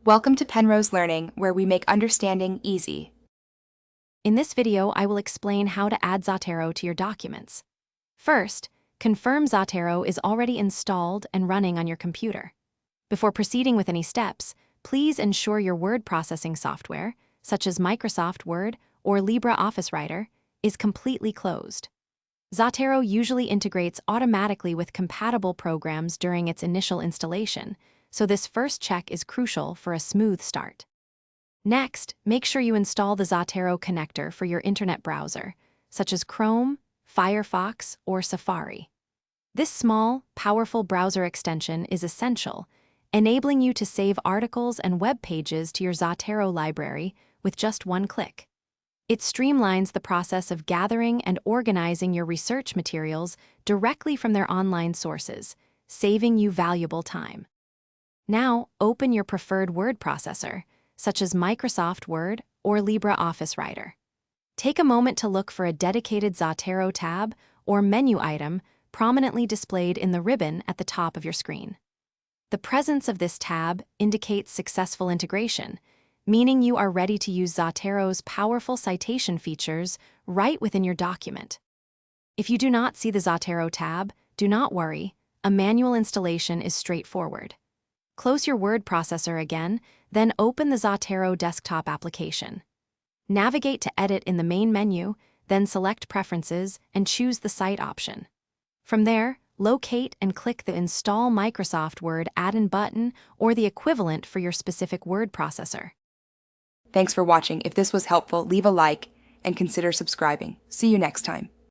Welcome to Penrose Learning, where we make understanding easy. In this video, I will explain how to add Zotero to your documents. First, confirm Zotero is already installed and running on your computer. Before proceeding with any steps, please ensure your word processing software, such as Microsoft Word or LibreOffice Writer, is completely closed. Zotero usually integrates automatically with compatible programs during its initial installation, so this first check is crucial for a smooth start. Next, make sure you install the Zotero connector for your internet browser, such as Chrome, Firefox, or Safari. This small, powerful browser extension is essential, enabling you to save articles and web pages to your Zotero library with just one click. It streamlines the process of gathering and organizing your research materials directly from their online sources, saving you valuable time. Now, open your preferred word processor, such as Microsoft Word or LibreOffice Writer. Take a moment to look for a dedicated Zotero tab or menu item prominently displayed in the ribbon at the top of your screen. The presence of this tab indicates successful integration, meaning you are ready to use Zotero's powerful citation features right within your document. If you do not see the Zotero tab, do not worry, a manual installation is straightforward. Close your word processor again, then open the Zotero desktop application. Navigate to Edit in the main menu, then select Preferences and choose the Cite option. From there, locate and click the Install Microsoft Word add-in button or the equivalent for your specific word processor. Thanks for watching. If this was helpful, leave a like and consider subscribing. See you next time.